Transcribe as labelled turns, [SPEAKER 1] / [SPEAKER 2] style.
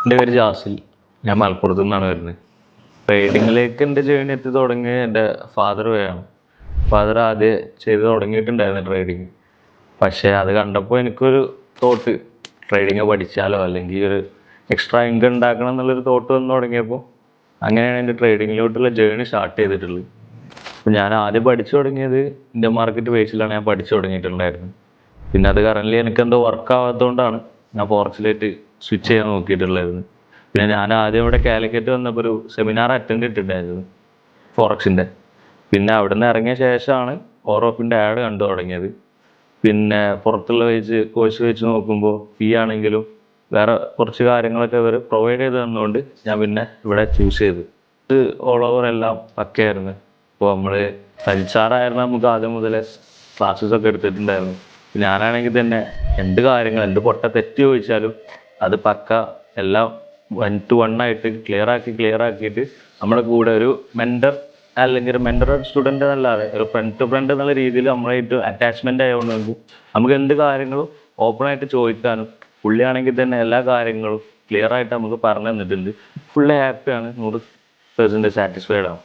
[SPEAKER 1] എൻ്റെ പേര് ജാസിൽ. ഞാൻ മലപ്പുറത്തു നിന്നാണ് വരുന്നത്. ട്രേഡിങ്ങിലേക്ക് എൻ്റെ ജേണി എത്തി തുടങ്ങിയത് എൻ്റെ ഫാദർ വഴിയാണ്. ഫാദർ ആദ്യം ചെയ്ത് തുടങ്ങിയിട്ടുണ്ടായിരുന്നു ട്രേഡിങ്. പക്ഷേ അത് കണ്ടപ്പോൾ എനിക്കൊരു തോട്ട്, ട്രേഡിങ് പഠിച്ചാലോ അല്ലെങ്കിൽ ഒരു എക്സ്ട്രാ ഇൻകം ഉണ്ടാക്കണം എന്നുള്ളൊരു തോട്ട് വന്ന് തുടങ്ങിയപ്പോൾ അങ്ങനെയാണ് എൻ്റെ ട്രേഡിങ്ങിലോട്ടുള്ള ജേണി സ്റ്റാർട്ട് ചെയ്തിട്ടുള്ളത്. അപ്പോൾ ഞാൻ ആദ്യം പഠിച്ചു തുടങ്ങിയത് ഇന്ത്യൻ മാർക്കറ്റ് ബേസിലാണ് ഞാൻ പഠിച്ചു തുടങ്ങിയിട്ടുണ്ടായിരുന്നത്. പിന്നെ അത് കറൻ്റ്ലി എനിക്കെന്തോ വർക്ക് ആവാത്തതുകൊണ്ടാണ് ഞാൻ ഫോറക്സിലേക്ക് സ്വിച്ച് ചെയ്യാൻ നോക്കിയിട്ടുണ്ടായിരുന്നു. പിന്നെ ഞാൻ ആദ്യം ഇവിടെ കാലിക്കറ്റ് വന്നപ്പോൾ ഒരു സെമിനാർ അറ്റൻഡ് ചെയ്തിട്ടുണ്ടായിരുന്നു ഫോറക്സിൻ്റെ. പിന്നെ അവിടെ നിന്ന് ഇറങ്ങിയ ശേഷമാണ് ഓറോപ്പിൻ്റെ ആഡ് കണ്ടു തുടങ്ങിയത്. പിന്നെ പുറത്തുള്ള കോഴ്സ് വെച്ച് നോക്കുമ്പോൾ ഫീ ആണെങ്കിലും വേറെ കുറച്ച് കാര്യങ്ങളൊക്കെ അവർ പ്രൊവൈഡ് ചെയ്ത് തന്നുകൊണ്ട് ഞാൻ പിന്നെ ഇവിടെ ചൂസ് ചെയ്തു. ഇത് ഓൾ ഓവർ എല്ലാം പക്കയായിരുന്നു. ഇപ്പോൾ നമ്മൾ സജിച്ചാറായിരുന്നു നമുക്ക് ആദ്യം മുതലേ ക്ലാസ്സസൊക്കെ എടുത്തിട്ടുണ്ടായിരുന്നു. ഞാനാണെങ്കിൽ തന്നെ എന്ത് പൊട്ട തെറ്റ് ചോദിച്ചാലും അത് പക്ക എല്ലാം 1 to 1 ആയിട്ട് ക്ലിയർ ആക്കിയിട്ട് നമ്മുടെ കൂടെ ഒരു മെൻറ്റർ അല്ലെങ്കിൽ ഒരു മെൻറ്റർ സ്റ്റുഡൻ്റ് എന്നല്ലാതെ ഒരു ഫ്രണ്ട് ടു ഫ്രണ്ട് എന്നുള്ള രീതിയിൽ നമ്മളായിട്ട് അറ്റാച്ച്മെൻ്റ് ആയതുകൊണ്ട് നമുക്ക് എന്ത് കാര്യങ്ങളും ഓപ്പണായിട്ട് ചോദിക്കാനും പുള്ളിയാണെങ്കിൽ തന്നെ എല്ലാ കാര്യങ്ങളും ക്ലിയർ ആയിട്ട് നമുക്ക് പറഞ്ഞു തന്നിട്ടുണ്ട്. ഫുള്ളി ഹാപ്പിയാണ്, 100% സാറ്റിസ്ഫൈഡ് ആണ്.